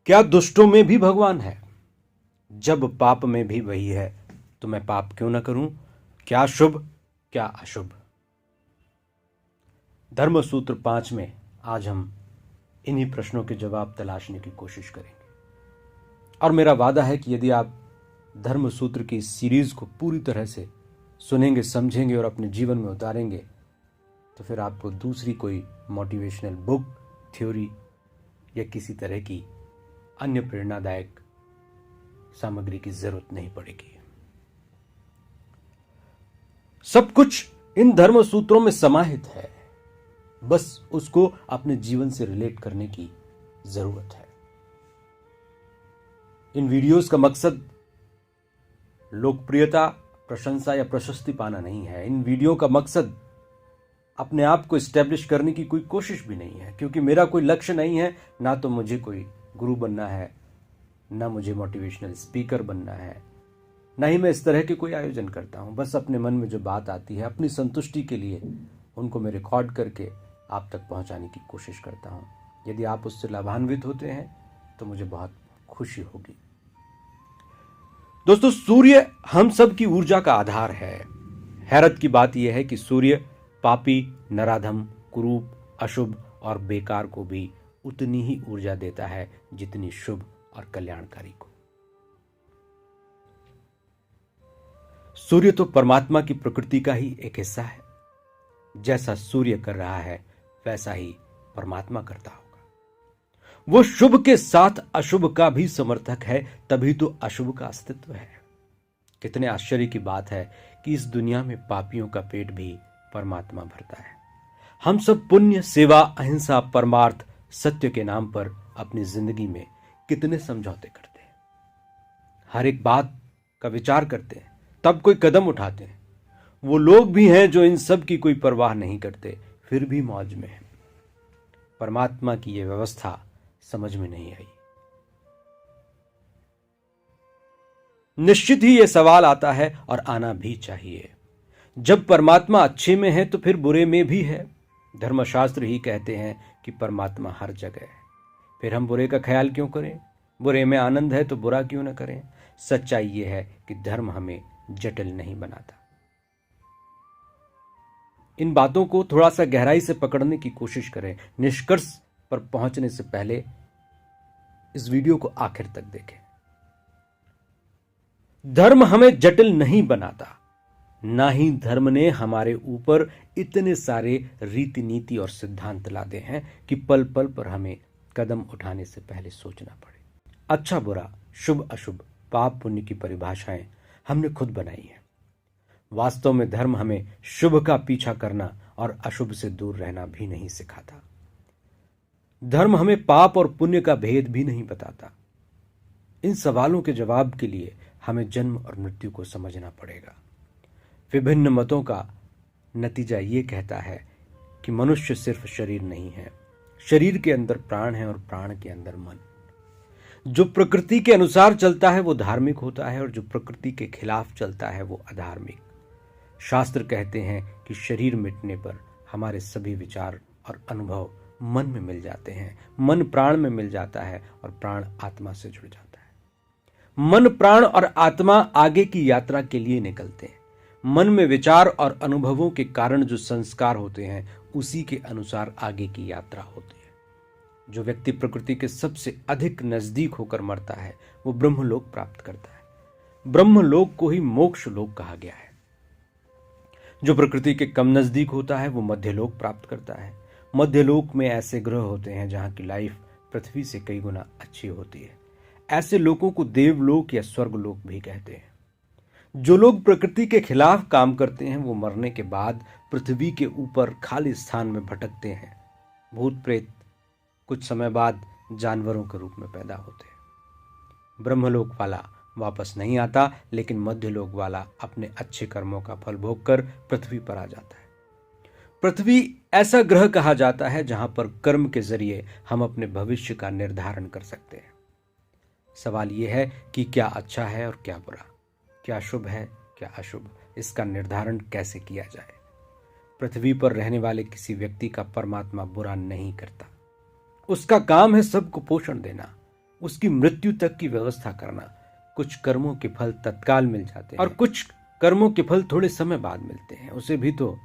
क्या दुष्टों में भी भगवान है? जब पाप में भी वही है तो मैं पाप क्यों ना करूं? क्या शुभ क्या अशुभ? धर्म सूत्र 5 में आज हम इन्हीं प्रश्नों के जवाब तलाशने की कोशिश करेंगे। और मेरा वादा है कि यदि आप धर्म सूत्र की इस सीरीज को पूरी तरह से सुनेंगे, समझेंगे और अपने जीवन में उतारेंगे तो फिर आपको दूसरी कोई मोटिवेशनल बुक, थ्योरी या किसी तरह की अन्य प्रेरणादायक सामग्री की जरूरत नहीं पड़ेगी। सब कुछ इन धर्म सूत्रों में समाहित है, बस उसको अपने जीवन से रिलेट करने की जरूरत है। इन वीडियोस का मकसद लोकप्रियता, प्रशंसा या प्रशस्ति पाना नहीं है। इन वीडियो का मकसद अपने आप को एस्टेब्लिश करने की कोई कोशिश भी नहीं है, क्योंकि मेरा कोई लक्ष्य नहीं है। ना तो मुझे कोई गुरु बनना है, ना मुझे मोटिवेशनल स्पीकर बनना है, ना ही मैं इस तरह के कोई आयोजन करता हूं। बस अपने मन में जो बात आती है, अपनी संतुष्टि के लिए उनको मैं रिकॉर्ड करके आप तक पहुंचाने की कोशिश करता हूं। यदि आप उससे लाभान्वित होते हैं तो मुझे बहुत खुशी होगी। दोस्तों, सूर्य हम सब की ऊर्जा का आधार है। हैरत की बात यह है कि सूर्य पापी, नराधम, कुरूप, अशुभ और बेकार को भी उतनी ही ऊर्जा देता है जितनी शुभ और कल्याणकारी को। सूर्य तो परमात्मा की प्रकृति का ही एक हिस्सा है। जैसा सूर्य कर रहा है वैसा ही परमात्मा करता होगा। वो शुभ के साथ अशुभ का भी समर्थक है, तभी तो अशुभ का अस्तित्व है। कितने आश्चर्य की बात है कि इस दुनिया में पापियों का पेट भी परमात्मा भरता है। हम सब पुण्य, सेवा, अहिंसा, परमार्थ, सत्य के नाम पर अपनी जिंदगी में कितने समझौते करते हैं। हर एक बात का विचार करते हैं, तब कोई कदम उठाते हैं। वो लोग भी हैं जो इन सब की कोई परवाह नहीं करते, फिर भी मौज में हैं। परमात्मा की यह व्यवस्था समझ में नहीं आई। निश्चित ही यह सवाल आता है और आना भी चाहिए, जब परमात्मा अच्छे में है तो फिर बुरे में भी है। धर्मशास्त्र ही कहते हैं कि परमात्मा हर जगह है, फिर हम बुरे का ख्याल क्यों करें? बुरे में आनंद है तो बुरा क्यों न करें? सच्चाई यह है कि धर्म हमें जटिल नहीं बनाता। इन बातों को थोड़ा सा गहराई से पकड़ने की कोशिश करें। निष्कर्ष पर पहुंचने से पहले इस वीडियो को आखिर तक देखें। धर्म हमें जटिल नहीं बनाता, ना ही धर्म ने हमारे ऊपर इतने सारे रीति नीति और सिद्धांत लादे हैं कि पल पल पर हमें कदम उठाने से पहले सोचना पड़े। अच्छा बुरा, शुभ अशुभ, पाप पुण्य की परिभाषाएं हमने खुद बनाई हैं। वास्तव में धर्म हमें शुभ का पीछा करना और अशुभ से दूर रहना भी नहीं सिखाता। धर्म हमें पाप और पुण्य का भेद भी नहीं बताता। इन सवालों के जवाब के लिए हमें जन्म और मृत्यु को समझना पड़ेगा। विभिन्न मतों का नतीजा ये कहता है कि मनुष्य सिर्फ शरीर नहीं है, शरीर के अंदर प्राण है और प्राण के अंदर मन। जो प्रकृति के अनुसार चलता है वो धार्मिक होता है और जो प्रकृति के खिलाफ चलता है वो अधार्मिक। शास्त्र कहते हैं कि शरीर मिटने पर हमारे सभी विचार और अनुभव मन में मिल जाते हैं, मन प्राण में मिल जाता है और प्राण आत्मा से जुड़ जाता है। मन, प्राण और आत्मा आगे की यात्रा के लिए निकलते हैं। मन में विचार और अनुभवों के कारण जो संस्कार होते हैं उसी के अनुसार आगे की यात्रा होती है। जो व्यक्ति प्रकृति के सबसे अधिक नजदीक होकर मरता है वो ब्रह्मलोक प्राप्त करता है। ब्रह्मलोक को ही मोक्ष लोक कहा गया है। जो प्रकृति के कम नजदीक होता है वो मध्यलोक प्राप्त करता है। मध्यलोक में ऐसे ग्रह होते हैं जहां की लाइफ पृथ्वी से कई गुना अच्छी होती है। ऐसे लोगों को देवलोक या स्वर्गलोक भी कहते हैं। जो लोग प्रकृति के खिलाफ काम करते हैं वो मरने के बाद पृथ्वी के ऊपर खाली स्थान में भटकते हैं। भूत प्रेत कुछ समय बाद जानवरों के रूप में पैदा होते हैं। ब्रह्मलोक वाला वापस नहीं आता, लेकिन मध्यलोक वाला अपने अच्छे कर्मों का फल भोगकर पृथ्वी पर आ जाता है। पृथ्वी ऐसा ग्रह कहा जाता है जहां पर कर्म के जरिए हम अपने भविष्य का निर्धारण कर सकते हैं। सवाल यह है कि क्या अच्छा है और क्या बुरा, क्या शुभ है क्या अशुभ, इसका निर्धारण कैसे किया जाए। पृथ्वी पर रहने वाले किसी व्यक्ति का परमात्मा बुरा नहीं करता। उसका काम है सबको पोषण देना, उसकी मृत्यु तक की व्यवस्था करना। कुछ कर्मों के फल तत्काल मिल जाते हैं और कुछ कर्मों के फल थोड़े समय बाद मिलते हैं, उसे भी तो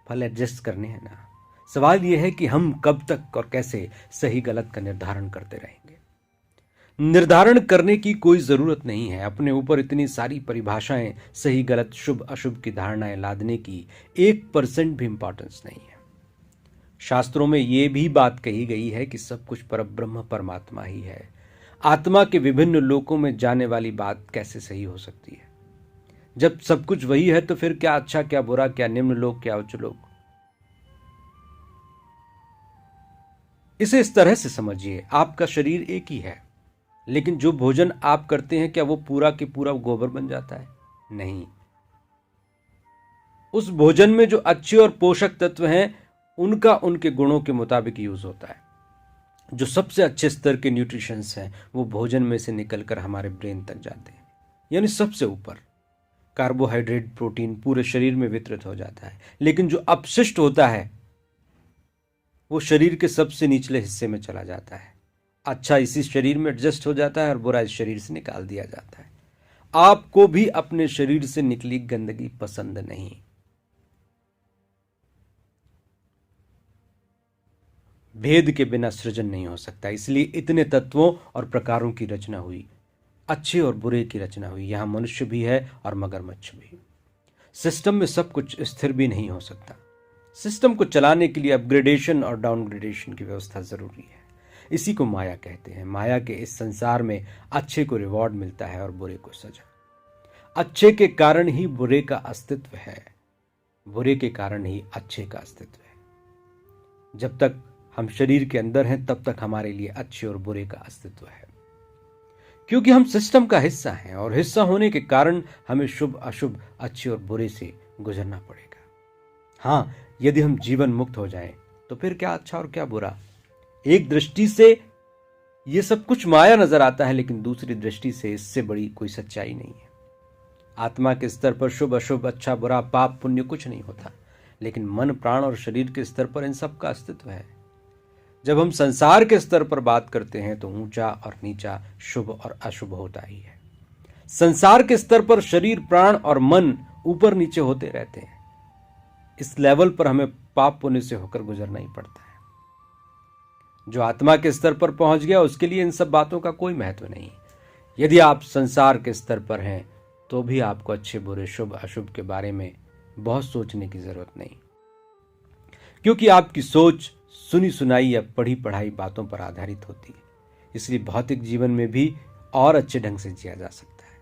फल एडजस्ट करने हैं ना। सवाल यह है कि हम कब तक और कैसे सही गलत का निर्धारण करते रहेंगे। निर्धारण करने की कोई जरूरत नहीं है। अपने ऊपर इतनी सारी परिभाषाएं, सही गलत शुभ अशुभ की धारणाएं लादने की 1% भी इंपॉर्टेंस नहीं है। शास्त्रों में यह भी बात कही गई है कि सब कुछ परब्रह्म परमात्मा ही है। आत्मा के विभिन्न लोकों में जाने वाली बात कैसे सही हो सकती है? जब सब कुछ वही है तो फिर क्या अच्छा क्या बुरा, क्या निम्न लोक क्या उच्च लोक? इसे इस तरह से समझिए, आपका शरीर एक ही है, लेकिन जो भोजन आप करते हैं क्या वो पूरा के पूरा गोबर बन जाता है? नहीं। उस भोजन में जो अच्छे और पोषक तत्व हैं उनका उनके गुणों के मुताबिक यूज होता है। जो सबसे अच्छे स्तर के न्यूट्रिशंस हैं वो भोजन में से निकलकर हमारे ब्रेन तक जाते हैं, यानी सबसे ऊपर। कार्बोहाइड्रेट प्रोटीन पूरे शरीर में वितरित हो जाता है, लेकिन जो अपशिष्ट होता है वो शरीर के सबसे निचले हिस्से में चला जाता है। अच्छा इसी शरीर में एडजस्ट हो जाता है और बुरा इस शरीर से निकाल दिया जाता है। आपको भी अपने शरीर से निकली गंदगी पसंद नहीं। भेद के बिना सृजन नहीं हो सकता, इसलिए इतने तत्वों और प्रकारों की रचना हुई, अच्छे और बुरे की रचना हुई। यहां मनुष्य भी है और मगरमच्छ भी। सिस्टम में सब कुछ स्थिर भी नहीं हो सकता। सिस्टम को चलाने के लिए अपग्रेडेशन और डाउनग्रेडेशन की व्यवस्था जरूरी है। इसी को माया कहते हैं। माया के इस संसार में अच्छे को रिवॉर्ड मिलता है और बुरे को सजा। अच्छे के कारण ही बुरे का अस्तित्व है, बुरे के कारण ही अच्छे का अस्तित्व है। जब तक हम शरीर के अंदर हैं तब तक हमारे लिए अच्छे और बुरे का अस्तित्व है, क्योंकि हम सिस्टम का हिस्सा हैं और हिस्सा होने के कारण हमें शुभ अशुभ, अच्छे और बुरे से गुजरना पड़ेगा। हाँ, यदि हम जीवन मुक्त हो जाएं तो फिर क्या अच्छा और क्या बुरा। एक दृष्टि से यह सब कुछ माया नजर आता है, लेकिन दूसरी दृष्टि से इससे बड़ी कोई सच्चाई नहीं है। आत्मा के स्तर पर शुभ अशुभ, अच्छा बुरा, पाप पुण्य कुछ नहीं होता, लेकिन मन प्राण और शरीर के स्तर पर इन सब का अस्तित्व है। जब हम संसार के स्तर पर बात करते हैं तो ऊंचा और नीचा, शुभ और अशुभ होता ही है। संसार के स्तर पर शरीर, प्राण और मन ऊपर नीचे होते रहते हैं। इस लेवल पर हमें पाप पुण्य से होकर गुजरना ही पड़ता है। जो आत्मा के स्तर पर पहुंच गया उसके लिए इन सब बातों का कोई महत्व नहीं। यदि आप संसार के स्तर पर हैं तो भी आपको अच्छे बुरे, शुभ अशुभ के बारे में बहुत सोचने की जरूरत नहीं, क्योंकि आपकी सोच सुनी सुनाई या पढ़ी पढ़ाई बातों पर आधारित होती है। इसलिए भौतिक जीवन में भी और अच्छे ढंग से जिया जा सकता है।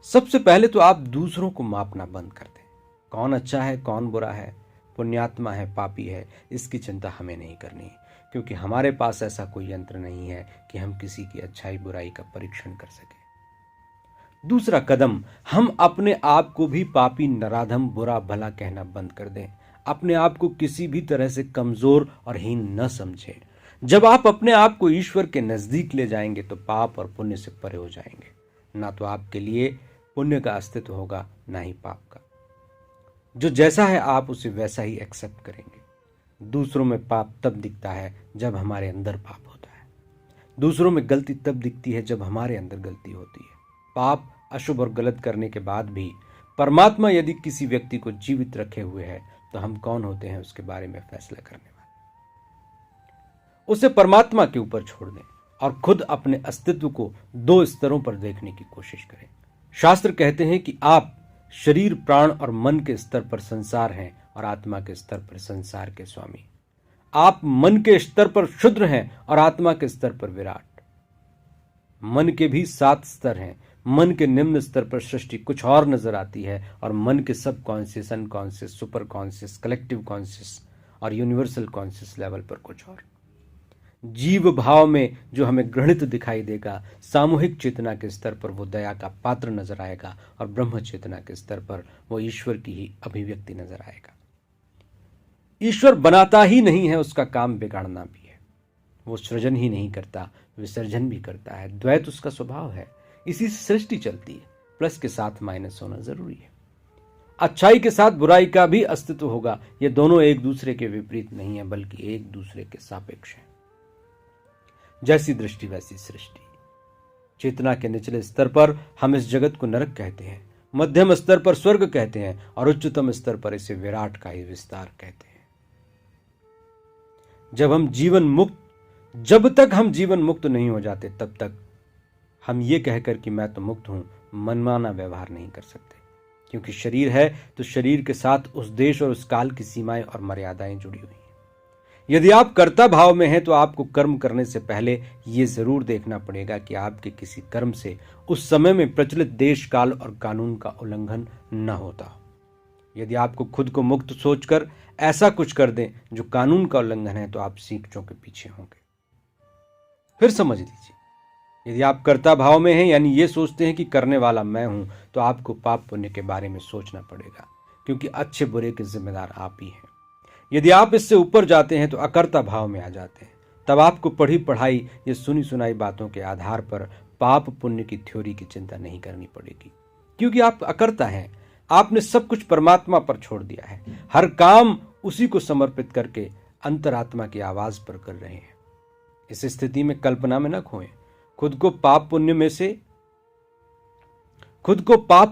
सबसे पहले तो आप दूसरों को मापना बंद कर दें। कौन अच्छा है, कौन बुरा है, पुण्यात्मा है, पापी है, इसकी चिंता हमें नहीं करनी, क्योंकि हमारे पास ऐसा कोई यंत्र नहीं है कि हम किसी की अच्छाई बुराई का परीक्षण कर सकें। दूसरा कदम, हम अपने आप को भी पापी, नराधम, बुरा भला कहना बंद कर दें। अपने आप को किसी भी तरह से कमजोर और हीन न समझें। जब आप अपने आप को ईश्वर के नजदीक ले जाएंगे तो पाप और पुण्य से परे हो जाएंगे। ना तो आपके लिए पुण्य का अस्तित्व होगा, ना ही पाप का। जो जैसा है आप उसे वैसा ही एक्सेप्ट करेंगे। दूसरों में पाप तब दिखता है जब हमारे अंदर पाप होता है। दूसरों में गलती तब दिखती है जब हमारे अंदर गलती होती है। पाप, अशुभ और गलत करने के बाद भी परमात्मा यदि किसी व्यक्ति को जीवित रखे हुए है तो हम कौन होते हैं उसके बारे में फैसला करने वाले। उसे परमात्मा के ऊपर छोड़ दें और खुद अपने अस्तित्व को दो स्तरों पर देखने की कोशिश करें। शास्त्र कहते हैं कि आप शरीर, प्राण और मन के स्तर पर संसार हैं और आत्मा के स्तर पर संसार के स्वामी। आप मन के स्तर पर क्षुद्र हैं और आत्मा के स्तर पर विराट। मन के भी 7 स्तर हैं। मन के निम्न स्तर पर सृष्टि कुछ और नजर आती है और मन के सब conscious, unconscious, super conscious, collective conscious और यूनिवर्सल कॉन्शियस लेवल पर कुछ और। जीव भाव में जो हमें घृणित दिखाई देगा, सामूहिक चेतना के स्तर पर वो दया का पात्र नजर आएगा और ब्रह्म चेतना के स्तर पर वो ईश्वर की ही अभिव्यक्ति नजर आएगा। ईश्वर बनाता ही नहीं है, उसका काम बिगाड़ना भी है। वो सृजन ही नहीं करता, विसर्जन भी करता है। द्वैत उसका स्वभाव है, इसी से सृष्टि चलती है। प्लस के साथ माइनस होना जरूरी है। अच्छाई के साथ बुराई का भी अस्तित्व होगा। ये दोनों एक दूसरे के विपरीत नहीं है, बल्कि एक दूसरे के सापेक्ष है। जैसी दृष्टि वैसी सृष्टि। चेतना के निचले स्तर पर हम इस जगत को नरक कहते हैं, मध्यम स्तर पर स्वर्ग कहते हैं और उच्चतम स्तर पर इसे विराट का ही विस्तार कहते हैं। जब तक हम जीवन मुक्त नहीं हो जाते तब तक हम ये कहकर कि मैं तो मुक्त हूं मनमाना व्यवहार नहीं कर सकते, क्योंकि शरीर है तो शरीर के साथ उस देश और उस काल की सीमाएं और मर्यादाएं जुड़ी हुई हैं। यदि आप कर्ता भाव में हैं तो आपको कर्म करने से पहले ये जरूर देखना पड़ेगा कि आपके किसी कर्म से उस समय में प्रचलित देश काल और कानून का उल्लंघन न होता हो। यदि आपको खुद को मुक्त सोचकर ऐसा कुछ कर दें जो कानून का उल्लंघन है तो आप सीखचों के पीछे होंगे। फिर समझ लीजिए, यदि आप कर्ता भाव में हैं यानी ये सोचते हैं कि करने वाला मैं हूं, तो आपको पाप पुण्य के बारे में सोचना पड़ेगा, क्योंकि अच्छे बुरे के जिम्मेदार आप ही हैं। यदि आप इससे ऊपर जाते हैं तो अकर्ता भाव में आ जाते हैं। तब आपको पढ़ी पढ़ाई या सुनी सुनाई बातों के आधार पर पाप पुण्य की थ्योरी की चिंता नहीं करनी पड़ेगी, क्योंकि आप अकर्ता हैं। आपने सब कुछ परमात्मा पर छोड़ दिया है, हर काम उसी को समर्पित करके अंतरात्मा की आवाज पर कर रहे हैं। इस स्थिति में कल्पना में न खोएं, खुद को पाप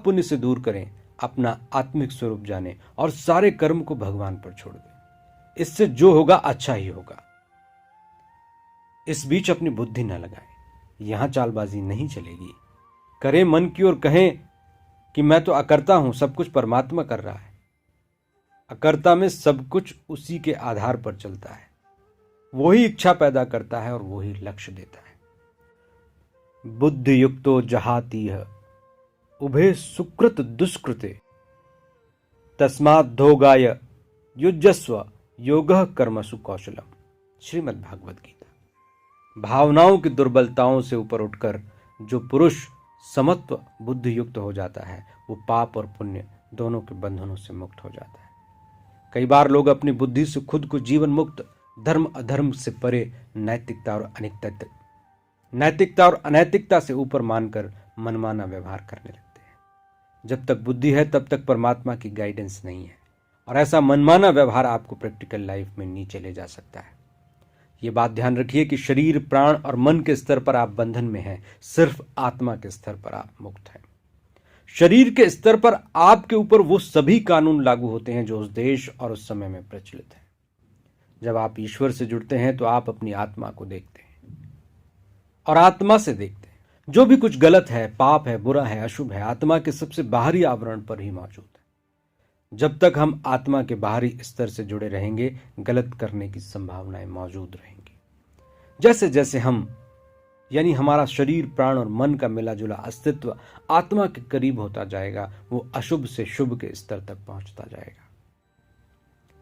पुण्य से दूर करें, अपना आत्मिक स्वरूप जानें और सारे कर्म को भगवान पर छोड़ दें। इससे जो होगा अच्छा ही होगा। इस बीच अपनी बुद्धि न लगाएं, यहां चालबाजी नहीं चलेगी। करें मन की और कहें कि मैं तो अकर्ता हूं, सब कुछ परमात्मा कर रहा है। अकर्ता में सब कुछ उसी के आधार पर चलता है, वही इच्छा पैदा करता है और वही लक्ष्य देता है। बुद्धि युक्तो जहातीह उभे सुकृत दुष्कृते तस्मात् धोगाय युजस्व योगः कर्मसु कौशलम। श्रीमद् भागवत गीता। भावनाओं की दुर्बलताओं से ऊपर उठकर जो पुरुष समत्व बुद्धि युक्त हो जाता है वो पाप और पुण्य दोनों के बंधनों से मुक्त हो जाता है। कई बार लोग अपनी बुद्धि से खुद को जीवन मुक्त, धर्म अधर्म से परे, नैतिकता और अनैतिकता से ऊपर मानकर मनमाना व्यवहार करने लगते हैं। जब तक बुद्धि है तब तक परमात्मा की गाइडेंस नहीं है, और ऐसा मनमाना व्यवहार आपको प्रैक्टिकल लाइफ में नीचे ले जा सकता है। ये बात ध्यान रखिए कि शरीर, प्राण और मन के स्तर पर आप बंधन में हैं, सिर्फ आत्मा के स्तर पर आप मुक्त हैं। शरीर के स्तर पर आपके ऊपर वो सभी कानून लागू होते हैं जो उस देश और उस समय में प्रचलित है। जब आप ईश्वर से जुड़ते हैं तो आप अपनी आत्मा को देखते हैं और आत्मा से देखते हैं। जो भी कुछ गलत है, पाप है, बुरा है, अशुभ है, आत्मा के सबसे बाहरी आवरण पर ही मौजूद है। जब तक हम आत्मा के बाहरी स्तर से जुड़े रहेंगे, गलत करने की संभावनाएं मौजूद रहेंगी। जैसे जैसे हम यानी हमारा शरीर, प्राण और मन का मिला जुला अस्तित्व आत्मा के करीब होता जाएगा, वो अशुभ से शुभ के स्तर तक पहुंचता जाएगा।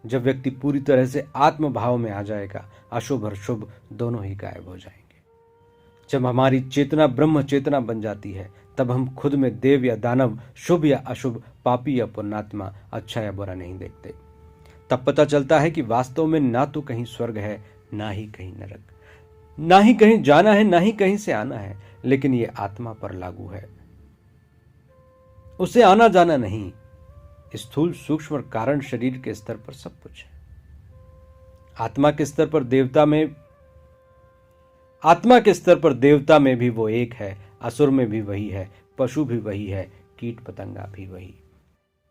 जब व्यक्ति पूरी तरह से आत्म भाव में आ जाएगा, अशुभ और शुभ दोनों ही गायब हो जाएंगे। जब हमारी चेतना ब्रह्म चेतना बन जाती है, तब हम खुद में देव या दानव, शुभ या अशुभ, पापी या पुण्यात्मा, अच्छा या बुरा नहीं देखते। तब पता चलता है कि वास्तव में ना तो कहीं स्वर्ग है, ना ही कहीं नरक, ना ही कहीं जाना है, ना ही कहीं से आना है, लेकिन ये आत्मा पर लागू है। उसे आना जाना नहीं। स्थूल, सूक्ष्म और कारण शरीर के स्तर पर सब कुछ है। आत्मा के स्तर पर देवता में भी वो एक है, असुर में भी वही है, पशु भी वही है, कीट पतंगा भी वही।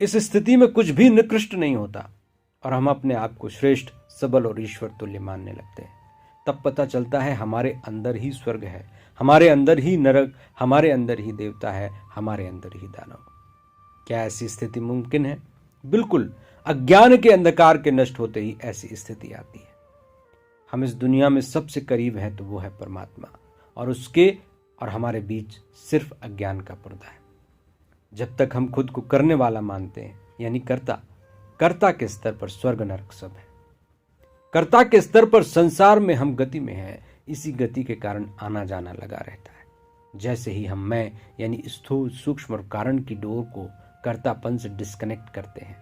इस स्थिति में कुछ भी निकृष्ट नहीं होता और हम अपने आप को श्रेष्ठ, सबल और ईश्वर तुल्य मानने लगते हैं। तब पता चलता है हमारे अंदर ही स्वर्ग है, हमारे अंदर ही नरक, हमारे अंदर ही देवता है, हमारे अंदर ही दानव। क्या ऐसी स्थिति मुमकिन है? बिल्कुल। अज्ञान के अंधकार के नष्ट होते ही ऐसी स्थिति आती है। हम इस दुनिया में सबसे करीब हैं तो वो है परमात्मा, और उसके और हमारे बीच सिर्फ अज्ञान का पर्दा है। जब तक हम खुद को करने वाला मानते हैं यानी कर्ता के स्तर पर स्वर्ग नरक सब है। कर्ता के स्तर पर संसार में हम गति में हैं, इसी गति के कारण आना जाना लगा रहता है। जैसे ही हम मैं यानी स्थूल, सूक्ष्म और कारण की डोर को कर्तापन से डिस्कनेक्ट करते हैं,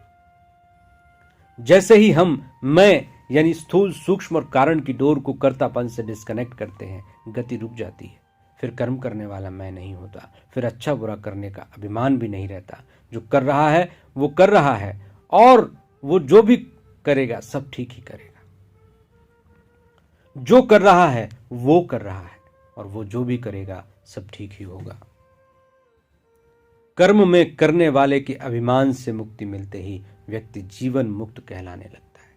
जैसे ही हम मैं यानी स्थूल, सूक्ष्म और कारण की डोर को कर्तापन से डिस्कनेक्ट करते हैं, गति रुक जाती है। फिर कर्म करने वाला मैं नहीं होता, फिर अच्छा बुरा करने का अभिमान भी नहीं रहता। जो कर रहा है वो कर रहा है, और वो जो भी करेगा सब ठीक ही करेगा। जो कर रहा है वो कर रहा है, और वो जो भी करेगा सब ठीक ही होगा। कर्म में करने वाले के अभिमान से मुक्ति मिलते ही व्यक्ति जीवन मुक्त कहलाने लगता है।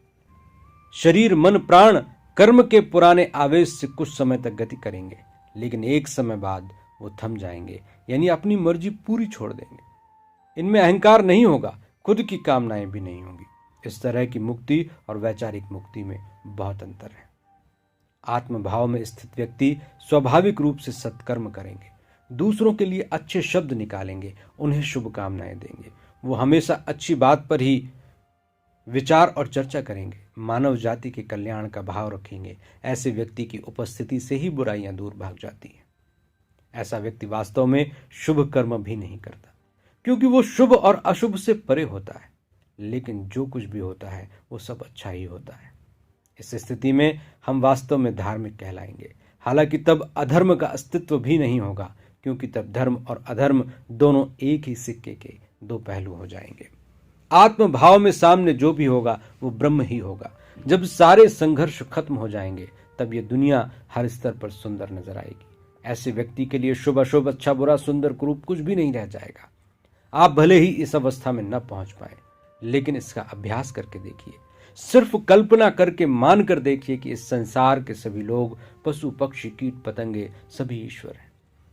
शरीर मन प्राण कर्म के पुराने आवेश से कुछ समय तक गति करेंगे, लेकिन एक समय बाद वो थम जाएंगे, यानी अपनी मर्जी पूरी छोड़ देंगे। इनमें अहंकार नहीं होगा, खुद की कामनाएं भी नहीं होंगी। इस तरह की मुक्ति और वैचारिक मुक्ति में बहुत अंतर है। आत्मभाव में स्थित व्यक्ति स्वाभाविक रूप से सत्कर्म करेंगे, दूसरों के लिए अच्छे शब्द निकालेंगे, उन्हें शुभकामनाएं देंगे। वो हमेशा अच्छी बात पर ही विचार और चर्चा करेंगे, मानव जाति के कल्याण का भाव रखेंगे। ऐसे व्यक्ति की उपस्थिति से ही बुराइयां दूर भाग जाती हैं। ऐसा व्यक्ति वास्तव में शुभ कर्म भी नहीं करता, क्योंकि वो शुभ और अशुभ से परे होता है। लेकिन जो कुछ भी होता है वो सब अच्छा ही होता है। इस स्थिति में हम वास्तव में धार्मिक कहलाएंगे। हालांकि तब अधर्म का अस्तित्व भी नहीं होगा, क्योंकि तब धर्म और अधर्म दोनों एक ही सिक्के के दो पहलू हो जाएंगे। आत्मभाव में सामने जो भी होगा वो ब्रह्म ही होगा। जब सारे संघर्ष खत्म हो जाएंगे तब ये दुनिया हर स्तर पर सुंदर नजर आएगी। ऐसे व्यक्ति के लिए शुभ अशुभ अच्छा बुरा सुंदर कुरूप कुछ भी नहीं रह जाएगा। आप भले ही इस अवस्था में न पहुंच पाए, लेकिन इसका अभ्यास करके देखिए। सिर्फ कल्पना करके मान कर देखिए कि इस संसार के सभी लोग, पशु पक्षी कीट पतंगे सभी ईश्वर हैं।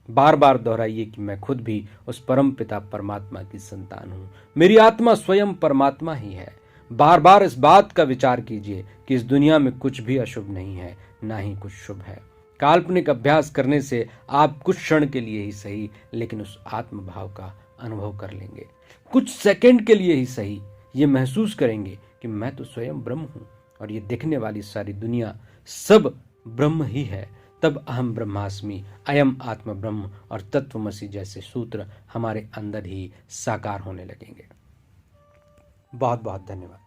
बार बार दोहराइए कि मैं खुद भी उस परम पिता परमात्मा की संतान हूं। मेरी आत्मा स्वयं परमात्मा ही है। बार बार इस बात का विचार कीजिए कि इस दुनिया में कुछ भी अशुभ नहीं है, ना ही कुछ शुभ है। काल्पनिक अभ्यास करने से आप कुछ क्षण के लिए ही सही, लेकिन उस आत्म भाव का अनुभव कर लेंगे। कुछ सेकंड के लिए ही सही, ये महसूस करेंगे कि मैं तो स्वयं ब्रह्म हूं और ये दिखने वाली सारी दुनिया सब ब्रह्म ही है। तब अहम ब्रह्मास्मि, अयम आत्म ब्रह्म और तत्वमसि जैसे सूत्र हमारे अंदर ही साकार होने लगेंगे। बहुत बहुत धन्यवाद।